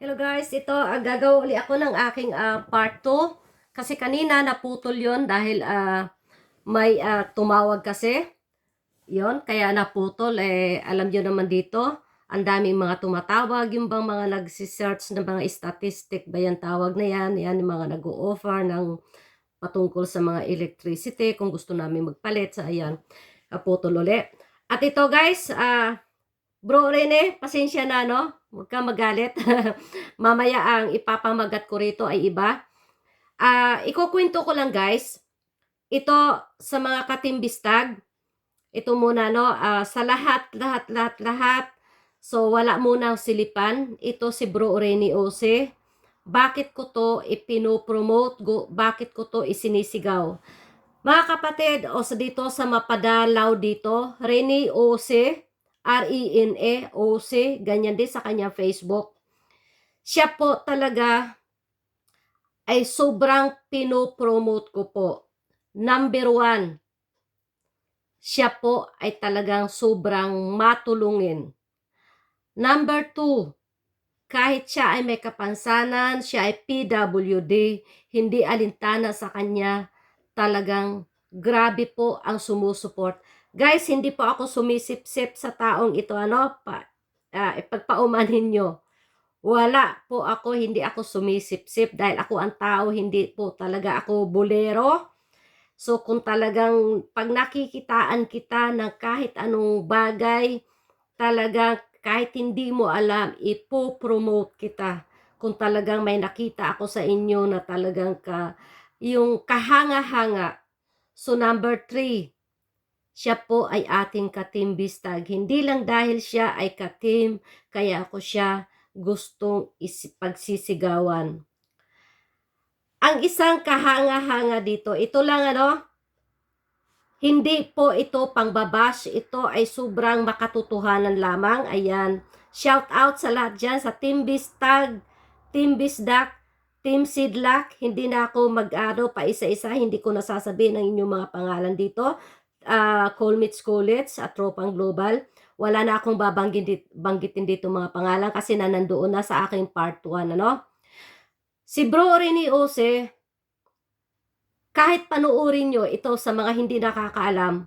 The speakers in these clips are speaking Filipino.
Hello guys, ito gagawa uli ako ng aking part 2 kasi kanina naputol yon dahil may tumawag kasi yon kaya naputol. Alam niyo naman dito ang daming mga tumatawag, yung bang mga nagsi-search ng mga statistic ba yan tawag na yan yung mga nag-o-offer ng patungkol sa mga electricity kung gusto namin magpalit sa ayan, putol uli. At ito guys, Bro Rene, pasensya na, no? Huwag kang magalit. Mamaya ang ipapamagat ko rito ay iba. Ikukwento ko lang, guys. Ito sa mga katimbistag. Ito muna, no? Sa lahat. So, wala muna silipan. Ito si Bro Rene Ose. Bakit ko to ipinopromote? Bakit ko to isinisigaw? Mga kapatid, o sa dito sa mapadalaw dito, Rene Ose, RENE-OC, ganyan din sa kanya Facebook. Siya po talaga ay sobrang pinopromote ko po. Number 1, siya po ay talagang sobrang matulungin. Number 2, kahit siya ay may kapansanan, siya ay PWD, hindi alintana sa kanya, talagang grabe po ang sumusuport. Guys, hindi po ako sumisip-sip sa taong ito, ipagpaumanhin nyo. Wala po ako, hindi ako sumisip-sip dahil ako ang tao, hindi po talaga ako bolero. So kung talagang pag nakikitaan kita ng kahit anong bagay, talagang kahit hindi mo alam, ipo-promote kita. Kung talagang may nakita ako sa inyo na talagang yung kahanga-hanga. So number 3, siya po ay ating katimbistag. Hindi lang dahil siya ay katim, kaya ako siya gustong pagsisigawan. Ang isang kahanga-hanga dito, ito lang hindi po ito pangbabash, ito ay sobrang makatotohanan lamang. Ayan, shout out sa lahat dyan, sa Team Bistag, Team Bisdak, Team Sidlak. Hindi na ako pa isa-isa, hindi ko nasasabihin ang inyong mga pangalan dito. Colmits at Tropang Global. Wala na akong banggitin dito mga pangalan kasi nandoon na sa aking part 1, Si Bro Rene Ose, kahit panuorin nyo ito sa mga hindi nakakaalam,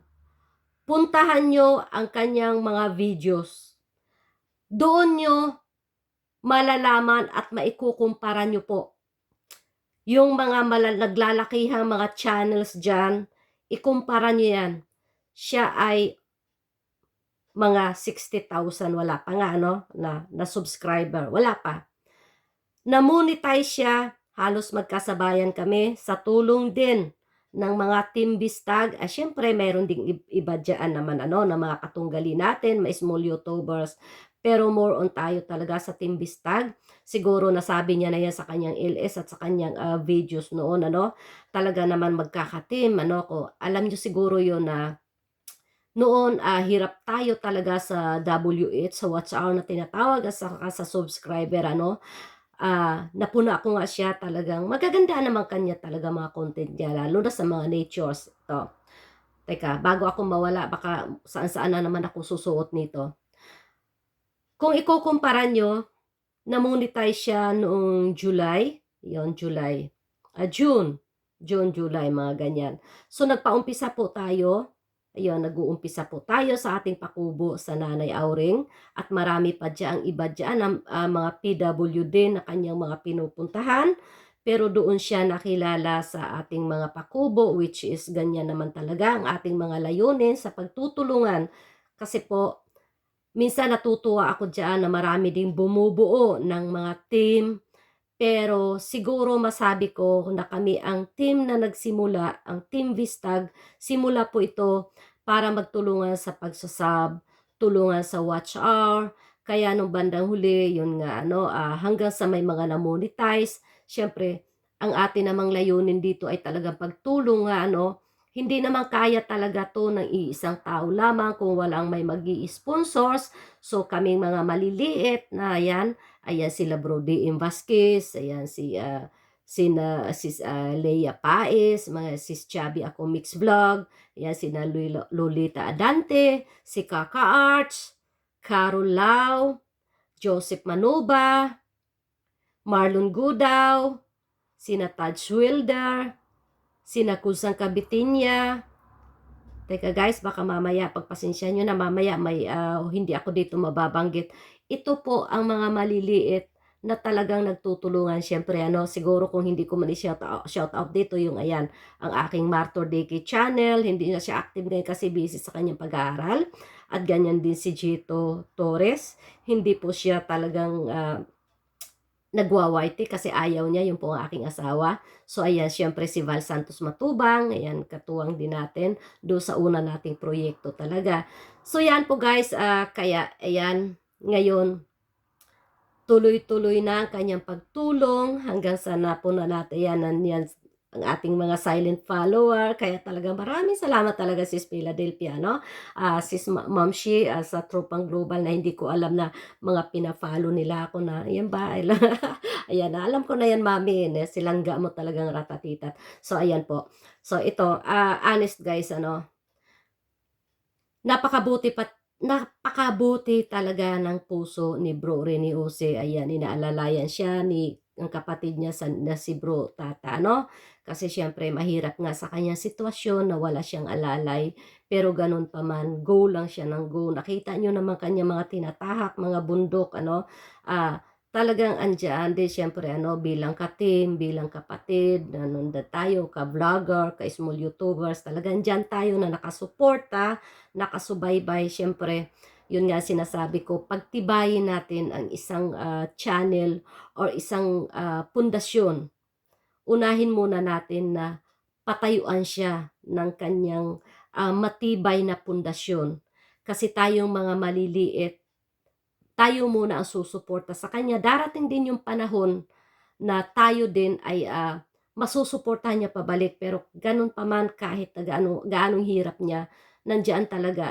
puntahan nyo ang kanyang mga videos. Doon nyo malalaman at maikukumpara nyo po yung mga naglalakihang mga channels dyan, ikumpara nyo yan. Siya ay mga 60,000, wala pa nga na subscriber, wala pa. Na-monetize siya, halos magkasabayan kami sa tulong din ng mga Team Bistag. Syempre, mayroon ding iba dyan naman na mga katunggali natin, may small YouTubers. Pero more on tayo talaga sa Team Bistag. Siguro nasabi niya na yan sa kanyang LS at sa kanyang videos noon, talaga naman magkakatim, alam niyo siguro yun na noon, hirap tayo talaga sa WH, sa watch hour na tinatawag, at sa subscriber, napuna ko nga siya, talagang magaganda naman kanya talaga mga content niya, lalo na sa mga natures. Ito, teka, bago ako mawala, baka saan-saan na naman ako susuot nito. Kung ikukumpara nyo, na-monetize siya noong July, June, July, mga ganyan. So nagpaumpisa po tayo. Ayun, nag-uumpisa po tayo sa ating pakubo sa Nanay Auring at marami pa dyan iba dyan ng mga PWD na kanyang mga pinupuntahan, pero doon siya nakilala sa ating mga pakubo, which is ganyan naman talaga ang ating mga layunin sa pagtutulungan. Kasi po, minsan natutuwa ako dyan na marami ding bumubuo ng mga team, pero siguro masabi ko na kami ang team na nagsimula, ang Team Vistag, simula po ito para magtulungan sa pagsasab, tulungan sa watch hour. Kaya nung bandang huli, yun nga, hanggang sa may mga na-monetize. Siyempre, ang atin namang layunin dito ay talagang pagtulong nga, hindi naman kaya talaga to ng iisang tao lamang kung walang may mag-i-sponsors. So kaming mga maliliit na yan, ayan sila Bro D.M. Vasquez, ayan si sis Leia Paez, mga sis Chubby Ako Mix Vlog, ayan sina Lolita Adante, si Kaka Arts, Carol Lau, Joseph Manuba, Marlon Gudaw, sina Taj Wilder, sina Kusang Kabitinya. Teka guys, baka mamaya, pagpasensya nyo na mamaya may hindi ako dito mababanggit. Ito po ang mga maliliit na talagang nagtutulungan. Siyempre, siguro kung hindi ko man shout out dito, yung ayan, ang aking Martor Deke channel, hindi na siya active ngayon kasi busy sa kanyang pag-aaral. At ganyan din si Gito Torres, hindi po siya talagang nagwa-YT kasi ayaw niya, yung po ang aking asawa. So ayan, syempre si Val Santos Matubang, ayan, katuwang din natin do sa una nating proyekto talaga. So yan po guys, kaya ayan, ngayon, tuloy-tuloy na ang kanyang pagtulong hanggang sa napuna natin yan ang ating mga silent follower. Kaya talaga maraming salamat talaga sis Philadelphia, no? Sis Mamshi sa Tropang Global na hindi ko alam na mga pina-follow nila ako na, ayan ba? Ayan na, alam ko na yan mami, silangga mo talagang ratatitat. So ayan po. So ito, honest guys, napakabuti talaga ng puso ni Bro Rene Jose. Ayan, inaalalayan siya ni ang kapatid niya na si Bro Tata, Kasi syempre mahirap nga sa kanyang sitwasyon na wala siyang alalay. Pero ganun pa man, go lang siya ng go. Nakita nyo naman kanya mga tinatahak, mga bundok, talagang andyan din syempre bilang ka-team, bilang kapatid, nandun tayo, ka-vlogger, ka-small YouTubers, talagang dyan tayo na nakasuporta, nakasubaybay. Syempre, yun nga sinasabi ko, pagtibayin natin ang isang channel or isang pundasyon. Unahin muna natin na patayuan siya ng kanyang matibay na pundasyon. Kasi tayong mga maliliit, tayo muna ang susuporta sa kanya. Darating din yung panahon na tayo din ay masusuportahan niya pabalik. Pero ganun pa man, kahit gaanong hirap niya, nandiyan talaga,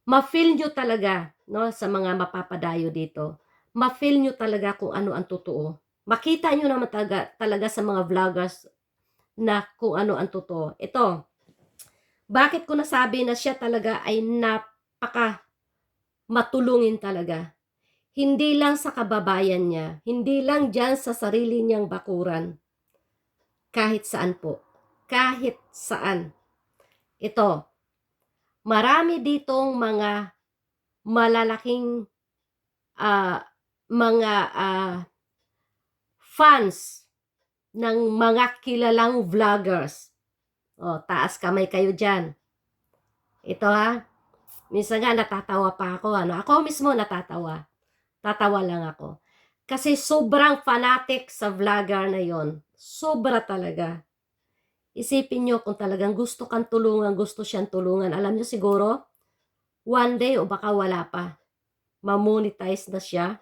ma-feel nyo talaga, no, sa mga mapapadayo dito. Ma-feel nyo talaga kung ano ang totoo. Makita nyo naman talaga sa mga vloggers na kung ano ang totoo. Ito, bakit ko nasabi na siya talaga ay napaka matulungin talaga. Hindi lang sa kababayan niya, hindi lang dyan sa sarili niyang bakuran. Kahit saan po. Kahit saan. Ito, marami ditong mga malalaking mga fans ng mga kilalang vloggers. O, taas kamay kayo dyan. Ito minsan nga natatawa pa ako. Ako mismo natatawa. Tatawa lang ako. Kasi sobrang fanatic sa vlogger na yon. Sobra talaga. Isipin nyo kung talagang gusto kang tulungan, gusto siyang tulungan. Alam nyo siguro, one day o baka wala pa, mamonetize na siya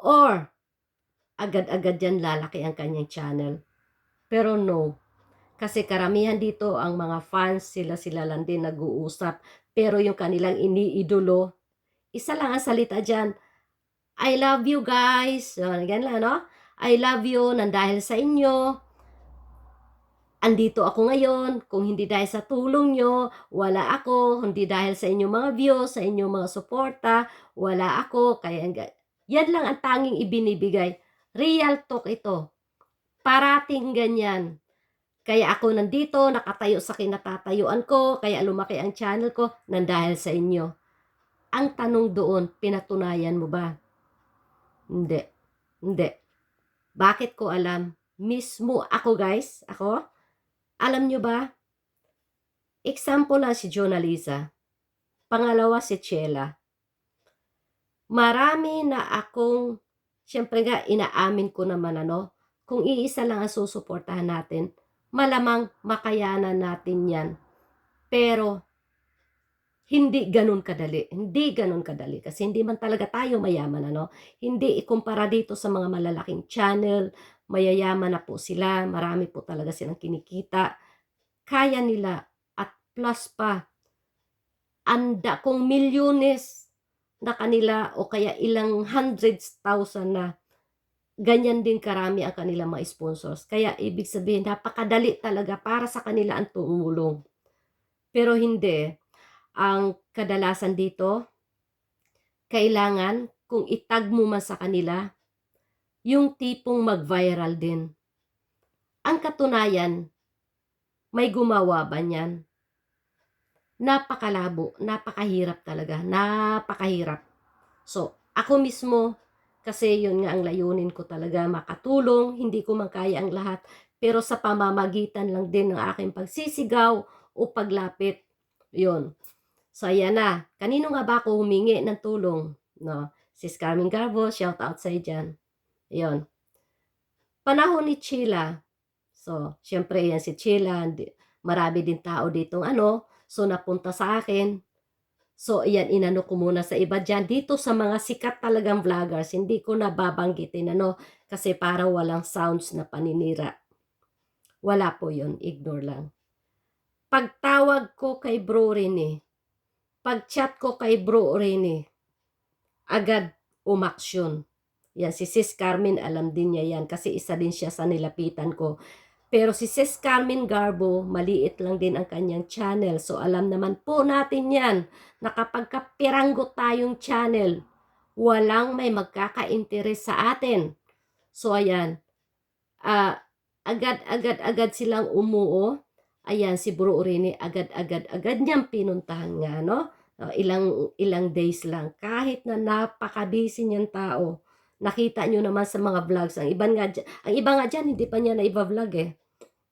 or agad-agad yan lalaki ang kanyang channel. Pero no, kasi karamihan dito ang mga fans, sila lang din nag-uusap. Pero yung kanilang iniidolo, isa lang ang salita dyan, I love you guys. So, ganyan lang, I love you nang dahil sa inyo. Andito ako ngayon. Kung hindi dahil sa tulong nyo, wala ako. Hindi dahil sa inyong mga views, sa inyong mga suporta, wala ako. Kaya yan lang ang tanging ibinibigay. Real talk ito. Parating ganyan. Kaya ako nandito, nakatayo sa kinatatayuan ko, kaya lumaki ang channel ko, nang dahil sa inyo. Ang tanong doon, pinatunayan mo ba? Hindi. Hindi. Bakit ko alam? Mismo ako guys, alam nyo ba? Example lang si Jonalisa. Pangalawa si Chela. Marami na akong, syempre nga inaamin ko naman kung iisa lang ang susuportahan natin, malamang makayanan natin yan. Pero, hindi ganun kadali. Hindi ganun kadali. Kasi hindi man talaga tayo mayaman, Hindi ikumpara dito sa mga malalaking channel. Mayayaman na po sila. Marami po talaga silang kinikita. Kaya nila. At plus pa, kung milyones na kanila o kaya ilang hundreds thousand na, ganyan din karami ang kanilang mga sponsors. Kaya ibig sabihin, napakadali talaga para sa kanila ang tumulong. Pero hindi. Ang kadalasan dito, kailangan kung itag mo man sa kanila, yung tipong mag-viral din. Ang katunayan, may gumawa ba niyan? Napakalabo, napakahirap talaga, napakahirap. So, ako mismo, kasi yun nga ang layunin ko talaga, makatulong, hindi ko man kaya ang lahat, pero sa pamamagitan lang din ng aking pagsisigaw o paglapit. Yun. So, ayan na. Kanino nga ba ako humingi ng tulong? No? Sis Carmen Garbo, shout out sa dyan. Yun. Panahon ni Sheila. So, syempre yan si Sheila. Marami din tao ditong so napunta sa akin. So, ayan, inano ko muna sa iba dyan. Dito sa mga sikat talagang vloggers, hindi ko nababanggitin kasi para walang sounds na paninira. Wala po yun, ignore lang. Pagtawag ko kay Bro Rene, pag-chat ko kay Bro Rene, agad umaksyon. Yan, si Sis Carmen, alam din niya yan kasi isa din siya sa nilapitan ko. Pero si Sis Carmen Garbo, maliit lang din ang kanyang channel. So alam naman po natin yan na kapag kapiranggot tayong channel, walang may magkaka-interes sa atin. So ayan, agad silang umuo. Ayan, si Bro Rene, agad niyang pinuntahan nga, no? Ilang days lang. Kahit na napaka-busy niyang tao, nakita nyo naman sa mga vlogs. Ang iba nga dyan, hindi pa niya na iba-vlog eh.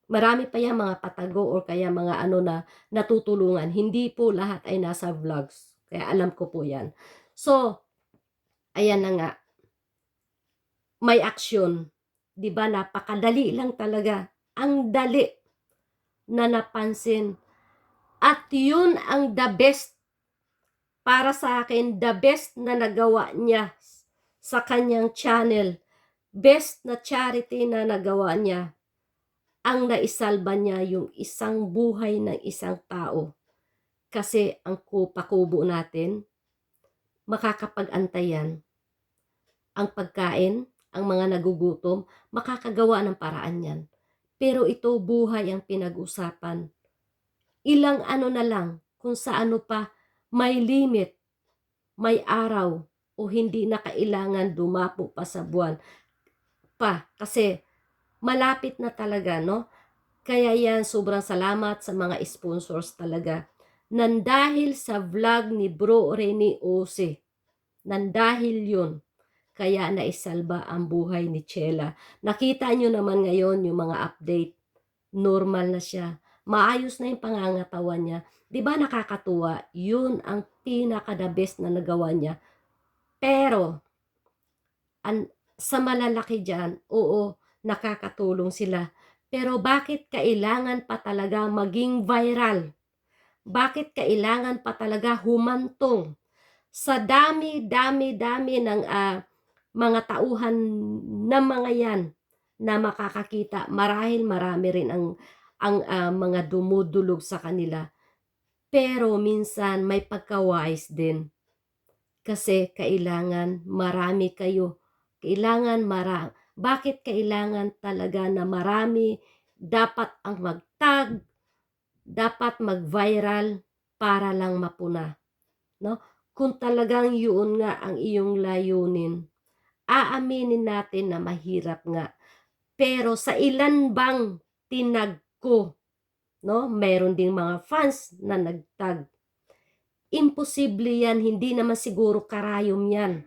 Marami pa yan mga patago or kaya mga na natutulungan. Hindi po lahat ay nasa vlogs. Kaya alam ko po yan. So, ayan na nga. May action. Diba, napakadali lang talaga. Ang dali na napansin. At yun ang the best para sa akin, the best na nagawa niya sa kanyang channel. Best na charity na nagawa niya. Ang naisalba niya yung isang buhay ng isang tao. Kasi ang pakubo natin, makakapag-antayan. Ang pagkain, ang mga nagugutom, makakagawa ng paraan yan. Pero ito buhay ang pinag-usapan. Ilang na lang, kung sa pa, may limit, may araw, o hindi na kailangan dumapo pa sa buwan. Kasi malapit na talaga, no? Kaya yan, sobrang salamat sa mga sponsors talaga. Nandahil sa vlog ni Bro Rene Ose. Nandahil yun. Kaya naisalba ang buhay ni Chela. Nakita nyo naman ngayon yung mga update. Normal na siya. Maayos na yung pangangatawan niya. Diba nakakatuwa? Yun ang pinaka-the best na nagawa niya. Pero, sa malalaki dyan, oo, nakakatulong sila. Pero bakit kailangan pa talaga maging viral? Bakit kailangan pa talaga humantong? Sa dami ng mga tauhan na mga yan na makakakita, marahil marami rin ang mga dumudulog sa kanila. Pero minsan may pagka-wise din. Kasi kailangan marami kayo. Bakit kailangan talaga na marami? Dapat ang mag-tag, dapat mag-viral para lang mapuna. No? Kung talagang yun nga ang iyong layunin, aaminin natin na mahirap nga. Pero sa ilan bang tinag ko, no? Meron ding mga fans na nagtag. Imposible yan, hindi naman siguro karayom yan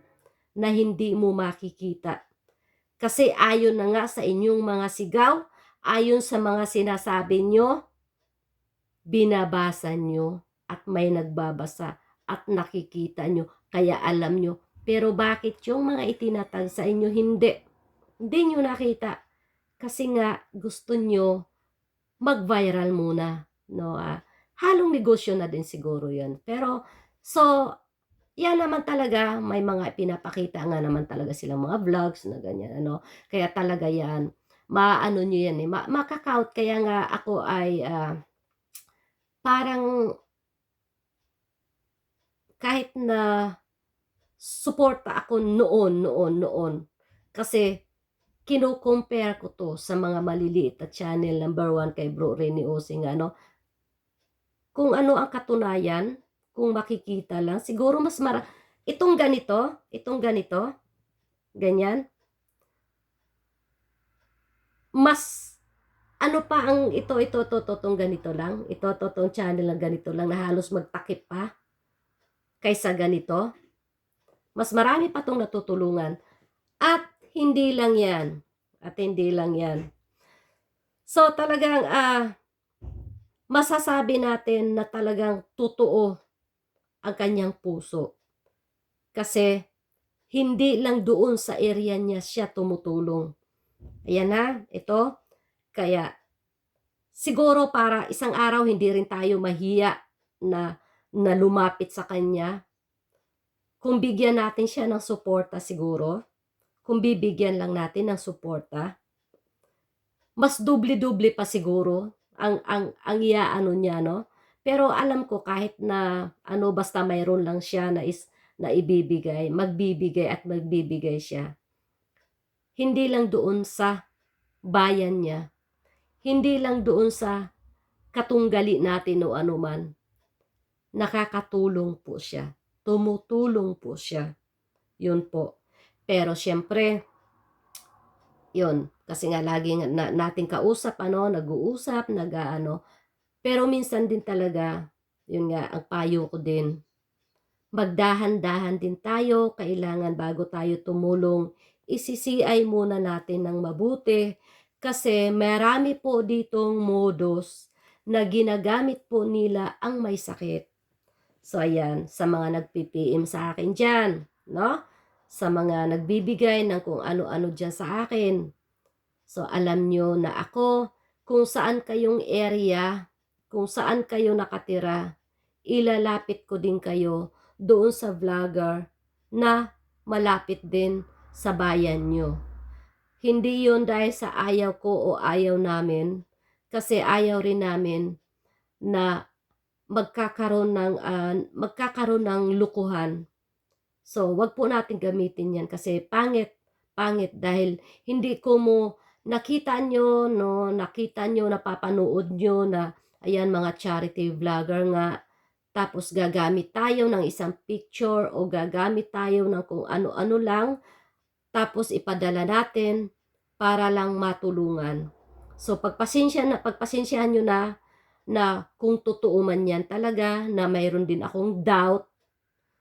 na hindi mo makikita. Kasi ayon na nga sa inyong mga sigaw, ayon sa mga sinasabi nyo, binabasa nyo at may nagbabasa at nakikita nyo, kaya alam nyo. Pero bakit yung mga itinatag sa inyo hindi? Hindi nyo nakita. Kasi nga gusto nyo mag-viral muna. No? Halong negosyo na din siguro yun. Pero, so, yan naman talaga, may mga pinapakita nga naman talaga silang mga vlogs na ganyan, Kaya talaga yan, maano nyo yan makaka-count. Kaya nga ako ay parang kahit na suporta ako noon. Kasi kino-compare ko to sa mga maliliit na channel, number 1 kay Bro Rene Ose nga, Kung ano ang katunayan, kung makikita lang, siguro mas itong ganito, ganyan, mas ano pa ang itong ganito lang, itong channel lang ganito lang na halos magtakip pa kaysa ganito. Mas marami pa tong natutulungan. At hindi lang yan. At hindi lang yan. So talagang masasabi natin na talagang totoo ang kanyang puso. Kasi hindi lang doon sa area niya siya tumutulong. Ayan na, ito. Kaya siguro para isang araw hindi rin tayo mahiya na lumapit sa kanya. Kung bigyan natin siya ng suporta siguro, kung bibigyan lang natin ng suporta, mas doble-doble pa siguro ang iaano niya, no? Pero alam ko kahit na ano basta mayroon lang siya na ibibigay, magbibigay at magbibigay siya. Hindi lang doon sa bayan niya, hindi lang doon sa katunggali natin o anuman. Nakakatulong po siya. Tumutulong po siya. Yun po. Pero syempre, yun, kasi nga lagi nating kausap, nag-uusap, nag-aano. Pero minsan din talaga, yun nga, ang payo ko din, magdahan-dahan din tayo, kailangan bago tayo tumulong, isisiay muna natin ng mabuti, kasi marami po ditong modus na ginagamit po nila ang may sakit. So ayan, sa mga nagpi-PM sa akin dyan, no? Sa mga nagbibigay ng kung ano-ano dyan sa akin. So alam nyo na ako, kung saan kayong area, kung saan kayo nakatira, ilalapit ko din kayo doon sa vlogger na malapit din sa bayan nyo. Hindi yun dahil sa ayaw ko o ayaw namin, kasi ayaw rin namin na magkakaroon ng lukuhan. So, wag po natin gamitin yan kasi pangit dahil hindi ko mo nakita nyo, no, napapanood nyo na ayan mga charity vlogger nga, tapos gagamit tayo ng isang picture o gagamit tayo ng kung ano-ano lang, tapos ipadala natin para lang matulungan. So pagpasensyahan nyo na kung totoo man yan talaga, na mayroon din akong doubt.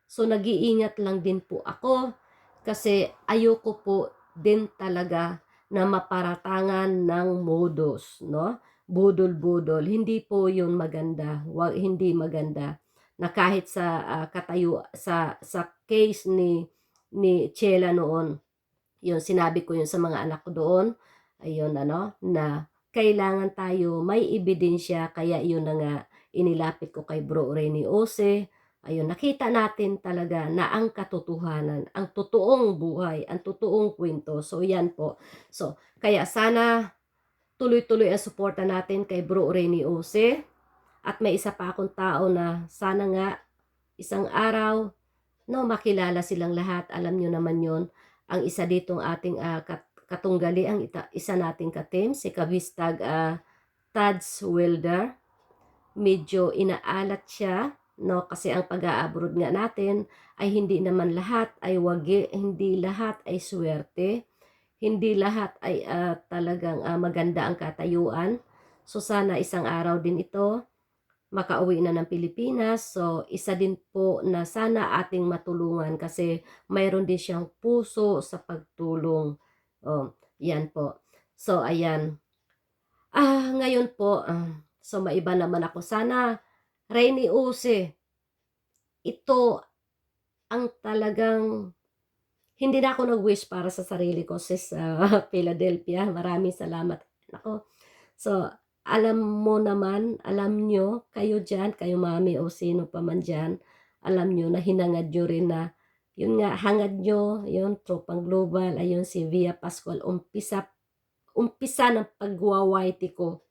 So nag-iingat lang din po ako kasi ayoko po din talaga na maparatangan ng modus, no? Budol-budol. Hindi po 'yun maganda. Hindi maganda. Na kahit sa sa case ni Chela noon, 'yun sinabi ko 'yun sa mga anak ko doon. Ayun na kailangan tayo may ebidensya, kaya 'yun na nga inilapit ko kay Bro Rene Ose. Ayun, nakita natin talaga na ang katotohanan, ang totoong buhay, ang totoong kwento. So, yan po. So, kaya sana tuloy-tuloy ang suporta natin kay Bro Rene Ose. At may isa pa akong tao na sana nga isang araw, no, makilala silang lahat. Alam nyo naman yon. Ang isa ditong ating katunggali, ang isa nating ka-team, si Kabistag Tads Wilder. Medyo inaalat siya, no, kasi ang pag-a-abroad nga natin ay hindi naman lahat ay wagi, hindi lahat ay swerte, hindi lahat ay talagang maganda ang katayuan. So sana isang araw din ito makauwi na ng Pilipinas. So isa din po na sana ating matulungan kasi mayroon din siyang puso sa pagtulong. Oh, yan po. So ayan. Ngayon po, so maiba naman ako. Sana Rene Ose, ito ang talagang hindi na ako nag-wish para sa sarili ko sa Philadelphia. Maraming salamat. Ako. So, alam mo naman, alam nyo, kayo dyan, kayo mami o sino pa man dyan, alam nyo na hinangad nyo rin na, yun nga, hangad nyo, yun, Tropang Global, ayun si Via Pascual, umpisa ng pagwawaiti ko,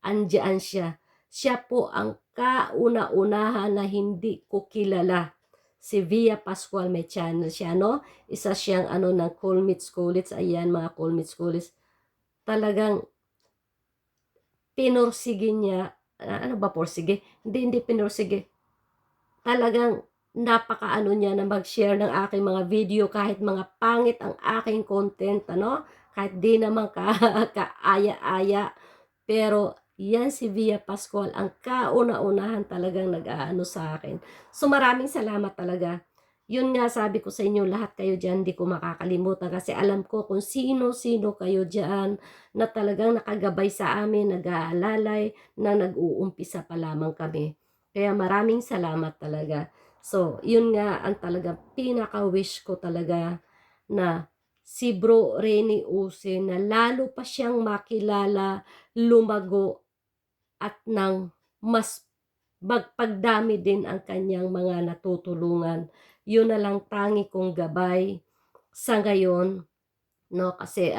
andyan siya. Siya po ang kauna-unahan na hindi ko kilala. Si Via Pascual, may channel siya, no? Isa siyang ng Coolmeets. Ayan, mga Coolmeets. Talagang pinursige niya, ano ba porsige? Hindi pinursige. Talagang napakaano niya na mag-share ng aking mga video kahit mga pangit ang aking content, ano, kahit di naman kaaya-aya. Pero yan si Via Pascual ang kauna-unahan talagang nag-aano sa akin. So maraming salamat talaga. Yun nga sabi ko sa inyo, lahat kayo dyan di ko makakalimutan kasi alam ko kung sino-sino kayo dyan na talagang nakagabay sa amin, nag-aalalay, na nag-uumpisa pa lamang kami. Kaya maraming salamat talaga. So, yun nga ang talagang pinaka-wish ko talaga na si Bro Rene Use na lalo pa siyang makilala, lumago at nang mas magpagdami din ang kanyang mga natutulungan. Yun na lang tangi kong gabay sa ngayon, no? Kasi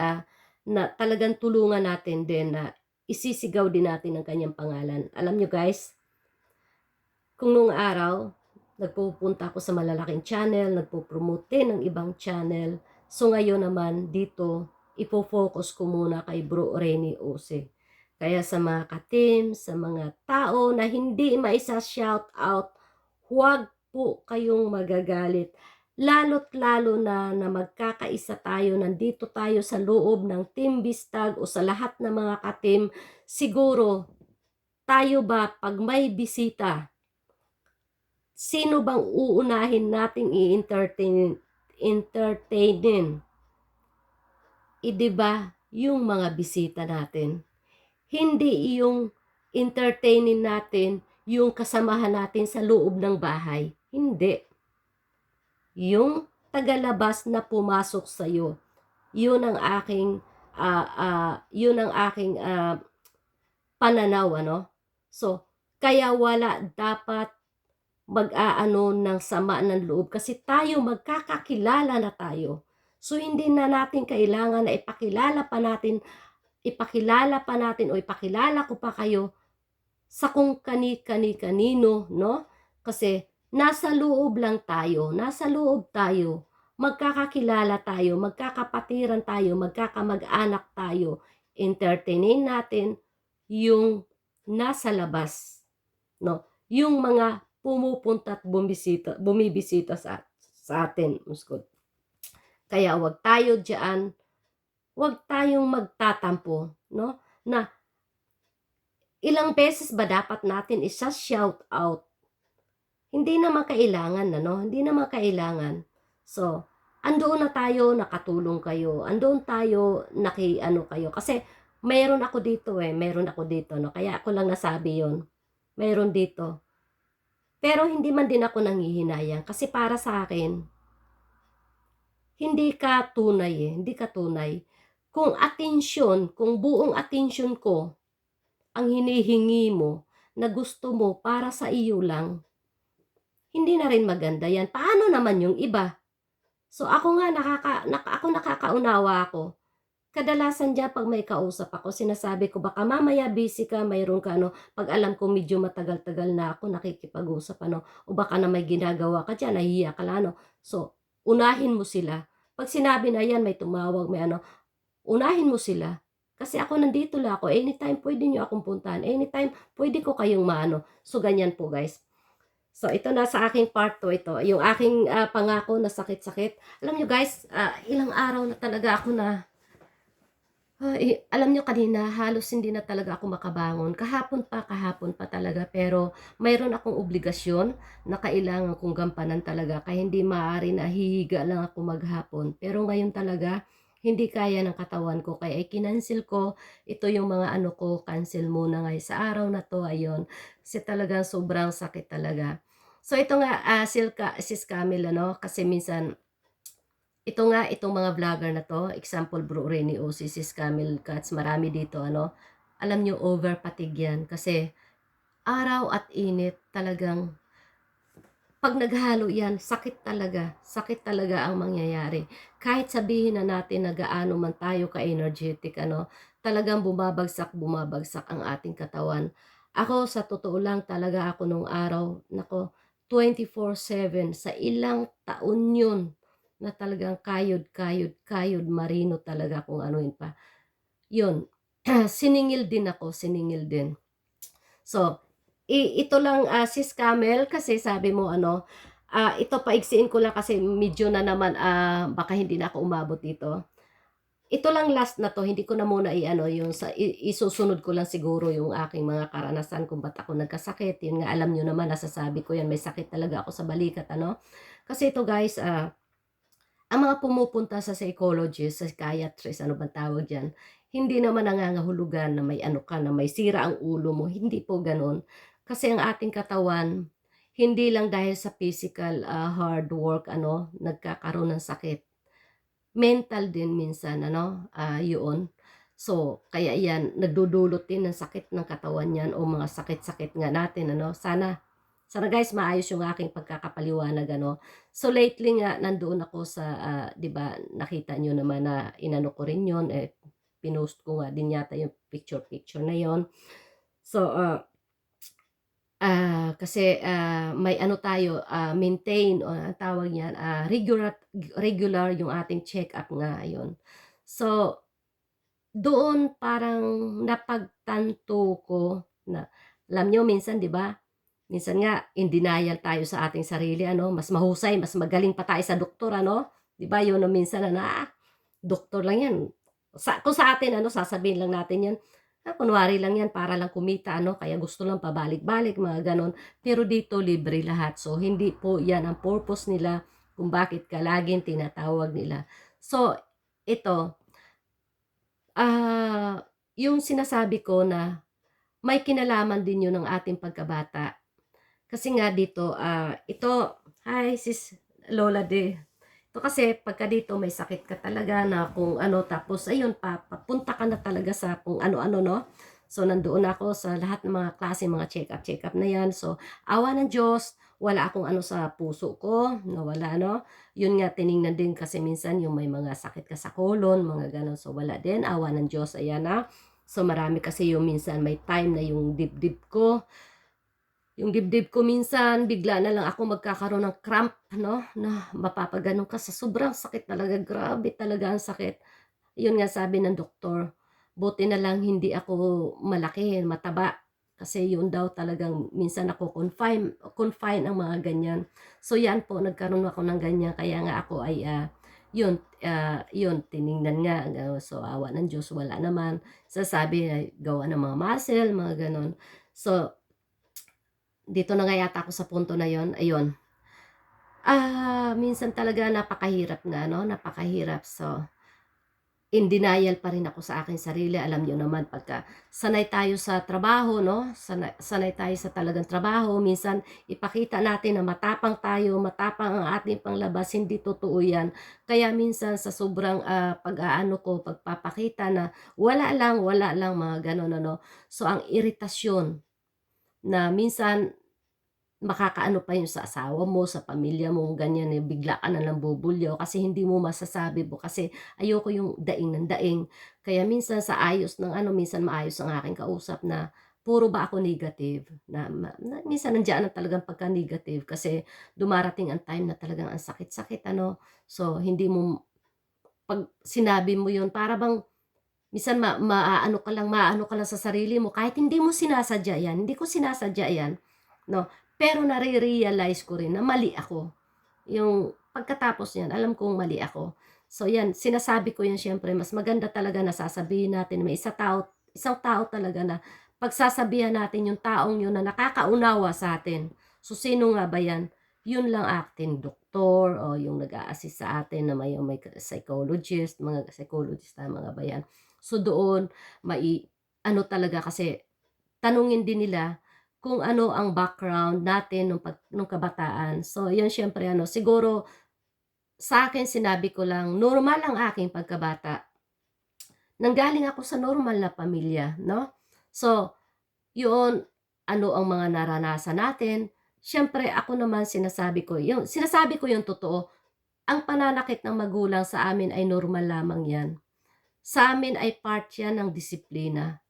na talagang tulungan natin din na isisigaw din natin ang kanyang pangalan. Alam nyo guys, kung nung araw, nagpupunta ako sa malalaking channel, nagpo-promote din ng ibang channel. So ngayon naman dito, ipo-focus ko muna kay Bro Rene Ose. Kaya sa mga ka-team, sa mga tao na hindi maisa-shout out, huwag po kayong magagalit. Lalo't lalo na magkakaisa tayo, nandito tayo sa loob ng Team Bistag o sa lahat ng mga ka-team, siguro tayo ba pag may bisita, sino bang uunahin nating entertainin? Di ba, yung mga bisita natin. Hindi yung entertainin natin yung kasamahan natin sa loob ng bahay. Hindi. Yung tagalabas na pumasok sa iyo. Yun ang aking pananaw, ano? So, kaya wala dapat mag-aano ng sama ng loob kasi tayo magkakakilala na tayo. So hindi na natin kailangan na ipakilala pa natin o ipakilala ko pa kayo sa kung kani-kanino, no? Kasi nasa loob lang tayo, nasa loob tayo. Magkakakilala tayo, magkakapatiran tayo, magkakamag-anak tayo. Entertainin natin yung nasa labas, no? Yung mga pumupunta at bumibisita sa atin. Kaya wag tayo diyan, wag tayong magtatampo, no? Na ilang beses ba dapat natin isa-shout out? Hindi naman kailangan, ano? Hindi naman kailangan. So, andoon na tayo, nakatulong kayo. Andoon tayo, nakiano kayo. Kasi mayroon ako dito mayroon ako dito, no? Kaya ako lang nasabi yon. Mayroon dito. Pero hindi man din ako nanghihinayang kasi para sa akin, hindi ka tunay hindi ka tunay. Kung atensyon, kung buong atensyon ko ang hinihingi mo na gusto mo para sa iyo lang, hindi na rin maganda yan. Paano naman yung iba? So ako nga nakakaunawa ako. Kadalasan dyan pag may kausap ako, sinasabi ko baka mamaya busy ka, mayroon ka pag alam ko medyo matagal-tagal na ako nakikipag-usap o baka na may ginagawa ka dyan, nahihiya ka lang So, unahin mo sila. Pag sinabi na yan, may tumawag, may unahin mo sila. Kasi ako nandito lang ako, anytime pwede nyo akong puntahan, anytime pwede ko kayong So, ganyan po guys. So, ito na sa aking part 2 ito, yung aking pangako na sakit-sakit. Alam nyo guys, ilang araw na talaga ako na alam nyo kanina, halos hindi na talaga ako makabangon. Kahapon pa talaga. Pero mayroon akong obligasyon na kailangan kong gampanan talaga. Kaya hindi maaari na hihiga lang ako maghapon. Pero ngayon talaga, hindi kaya ng katawan ko. Kaya kinansil ko. Ito yung mga ko, cancel muna ngayon sa araw na to. Ayun. Kasi talagang sobrang sakit talaga. So ito nga, Sis Camille, kasi minsan, itong mga vlogger na to, example Bro Rene Ose, Sis Camille Cats, marami dito alam nyo over fatigue yan kasi araw at init talagang pag naghalo yan, sakit talaga ang mangyayari. Kahit sabihin na natin na gaano man tayo ka-energetic, talagang bumabagsak ang ating katawan. Ako, sa totoo lang talaga ako nung araw, 24/7, sa ilang taon yun, na talagang kayod marino talaga kung anuin pa. Yun, siningil din. So, ito lang Sis Camel kasi sabi mo Ito paigsiin ko lang kasi medyo na naman, baka hindi na ako umabot dito. Ito lang last na 'to, hindi ko na muna i-ano yung sa isusunod ko lang siguro yung aking mga karanasan kung ba't ako nagkasakit. Yun nga, alam niyo naman, nasasabi ko yan, may sakit talaga ako sa balikat ano. Kasi ito guys, ang mga pumupunta sa psychologist, sa psychiatrist, ano bang tawag diyan, hindi naman nangangahulugan na may ano ka, na may sira ang ulo mo, hindi po gano'n. Kasi ang ating katawan, hindi lang dahil sa physical, hard work ano, nagkakaroon ng sakit. Mental din minsan ano, yun. So, kaya yan, nagdudulot din ng sakit ng katawan yan o mga sakit-sakit nga natin ano. Sana guys maayos yung aking pagkakapaliwanag ano. So lately nga nandoon ako sa, 'di ba nakita niyo naman na inano ko rin yun, pinost ko nga din yata yung picture-picture na yon. So, kasi, may ano tayo, maintain o anong tawag niyan, regular yung ating check-up nga, ayun. So, doon parang napagtanto ko na alam niyo minsan 'di ba, minsan nga in denial tayo sa ating sarili ano, mas mahusay, mas magaling pa tayo sa doktor ano, 'di ba yun ang minsan na, doktor lang 'yan. Kung sa atin ano, sasabihin lang natin 'yan, kunwari lang 'yan para lang kumita ano, kaya gusto lang pabalik-balik mga gano'n. Pero dito libre lahat. So, hindi po 'yan ang purpose nila kung bakit ka laging tinatawag nila. So, ito, yung sinasabi ko na may kinalaman din 'yun ng ating pagkabata. Kasi nga dito, ito, hi sis Lola de. Ito kasi pagka dito may sakit ka talaga na kung ano, tapos ayun papunta ka na talaga sa kung ano-ano 'no. So nandoon ako sa lahat ng mga klase, mga check-up na 'yan. So awa ng Diyos, wala akong ano sa puso ko, nawala 'no. Yun nga tiningnan din kasi minsan yung may mga sakit ka sa colon, mga gano'n. So wala din, awa ng Diyos, ayan na. So marami kasi yung minsan may time na yung dibdib ko minsan bigla na lang ako magkakaroon ng cramp 'no, na mapapagano'n ka sa sobrang sakit talaga, grabe talaga ang sakit. Yun nga sabi ng doktor, buti na lang hindi ako malaki, mataba. Kasi yun daw talagang minsan nako-confine confine ang mga ganyan. So yan po, nagkaroon ako ng ganyan kaya nga ako ay, yun tiningnan nga, so awa ng Diyos wala naman. Sasabi ay gawa ng mga muscle, mga gano'n. So dito na nga yata ako sa punto na yon, ayun. Minsan talaga napakahirap nga 'no, napakahirap. So, in denial pa rin ako sa aking sarili. Alam niyo naman pagka sanay tayo sa trabaho 'no, sanay sanay tayo sa talagang trabaho, minsan ipakita natin na matapang tayo, matapang ang ating panglabas, hindi totoo 'yan. Kaya minsan sa sobrang, pag-aano ko, pagpapakita na wala lang, mga gano'n ano. So, ang iritasyon na minsan makakaano pa yun sa asawa mo, sa pamilya mo, ganyan, eh, bigla ka na lang bubulyaw kasi hindi mo masasabi mo kasi ayoko yung daing ng daing. Kaya minsan sa ayos ng ano, minsan maayos ang aking kausap na puro ba ako negative, na minsan nandiyan na talagang pagka-negative kasi dumarating ang time na talagang ang sakit-sakit ano. So, hindi mo 'pag sinabi mo yun para bang minsan maaano ka lang sa sarili mo kahit hindi mo sinasadya 'yan, hindi ko sinasadya 'yan, 'no. Pero nare-realize ko rin na mali ako. Yung pagkatapos niyan alam kong mali ako. So 'yan, sinasabi ko 'yan siyempre mas maganda talaga na sasabihin natin may isang tao talaga na pagsasabihan natin yung taong yun na nakakaunawa sa atin. So sino nga ba 'yan? Yun lang ating doktor o yung nag-a-assist sa atin na may psychologist, mga psychologist mga ba 'yan. So doon ano talaga kasi tanungin din nila kung ano ang background natin nung kabataan. So yun siyempre ano, siguro sa'kin sinabi ko lang normal ang aking pagkabata. Nanggaling ako sa normal na pamilya 'no. So yun, ano ang mga naranasan natin. Siyempre ako naman sinasabi ko yung totoo. Ang pananakit ng magulang sa amin ay normal lamang 'yan. Sa amin ay part 'yan ng disiplina.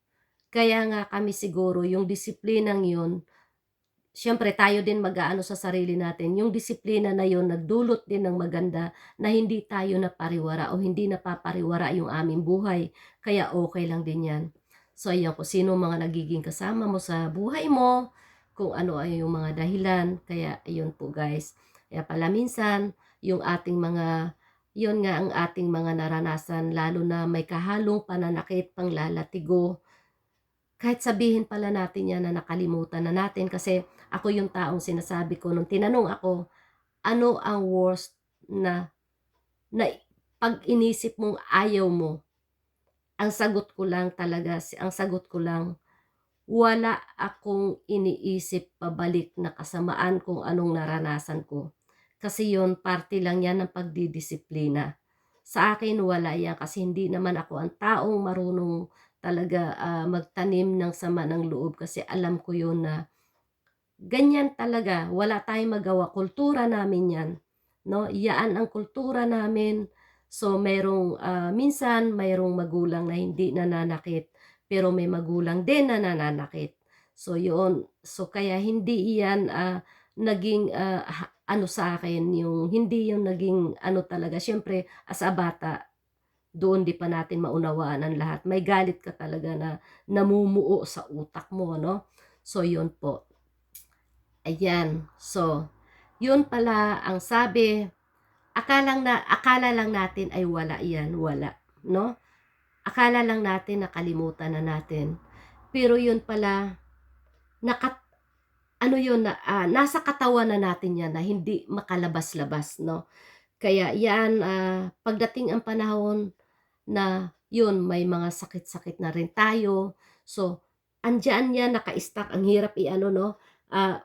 Kaya nga kami siguro yung disiplinang yun, siyempre tayo din mag-aano sa sarili natin, yung disiplina na yun nagdulot din ng maganda na hindi tayo napariwara o hindi napapariwara yung aming buhay, kaya okey lang din 'yan. So ayan, kung sino mga nagiging kasama mo sa buhay mo, kung ano ay yung mga dahilan, kaya ayun po guys. Kaya pala minsan, yung ating mga, yun nga ang ating mga naranasan, lalo na may kahalong pananakit, panglalatigo, kahit sabihin pala natin yan na nakalimutan na natin, kasi ako yung taong sinasabi ko nung tinanong ako, ano ang worst na na pag inisip mong ayaw mo, ang sagot ko lang talaga, ang sagot ko lang, wala akong iniisip pabalik na kasamaan kung anong naranasan ko. Kasi yon parte lang yan ng pagdidisiplina. Sa akin wala yan, kasi hindi naman ako ang taong marunong talaga magtanim ng sama ng loob, kasi alam ko yun na ganyan talaga, wala tayong magawa, kultura namin yan, no? Yaan ang kultura namin. So merong minsan mayroong magulang na hindi nananakit, pero may magulang din na nananakit. So yun, so kaya hindi iyan naging ano sa akin, yung hindi yung naging ano talaga. Siyempre as a bata, doon di pa natin maunawaan ang lahat. May galit ka talaga na namumuo sa utak mo, no? So yun po. Ayan. So, yun pala ang sabi, akala lang natin ay wala yan, wala, no? Akala lang natin nakalimutan na natin. Pero yun pala, ano yun, nasa katawan na natin yan na hindi makalabas-labas, no? Kaya yan, pagdating ang panahon na yun, may mga sakit-sakit na rin tayo. So, andyan yan, naka-stack, ang hirap i-ano, no?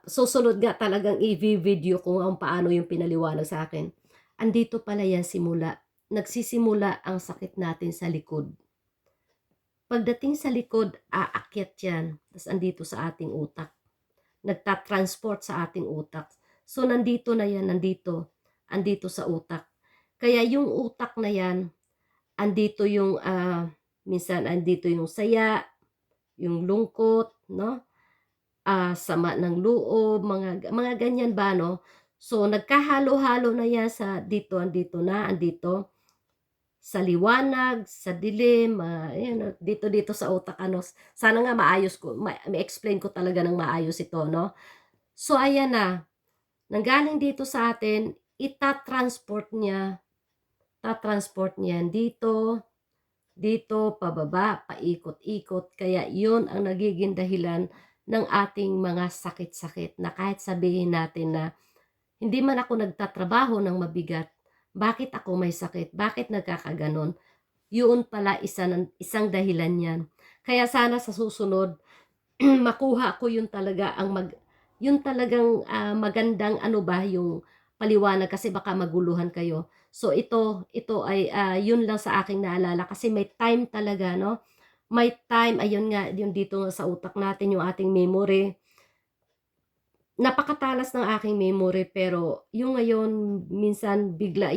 Susunod nga talagang i-video ko ang paano yung pinaliwanag sa akin. Andito pala yan simula. Nagsisimula ang sakit natin sa likod. Pagdating sa likod, aakyat yan. Tapos andito sa ating utak. Nagtatransport sa ating utak. So, nandito na yan, andito sa utak. Kaya yung utak na yan, andito yung, minsan andito yung saya, yung lungkot, no? Sama ng loob, mga ganyan ba, no? So, nagkahalo-halo na yan sa dito, andito, sa liwanag, sa dilim, ayan, dito sa utak, ano. Sana nga maayos ko, ma-explain ko talaga ng maayos ito, no? So, ayan na, nanggaling dito sa atin, itatransport niya dito, pababa, paikot-ikot. Kaya yun ang nagiging dahilan ng ating mga sakit-sakit, na kahit sabihin natin na hindi man ako nagtatrabaho ng mabigat, bakit ako may sakit? Bakit nagkakaganon? Yun pala isang dahilan yan. Kaya sana sa susunod, makuha ko yun talaga yun talagang magandang ano ba yung paliwanag, kasi baka maguluhan kayo. So ito ay yun lang sa aking naalala, kasi may time talaga, no? May time, ayun nga, yung dito nga sa utak natin, yung ating memory. Napakatalas ng aking memory, pero yung ngayon minsan bigla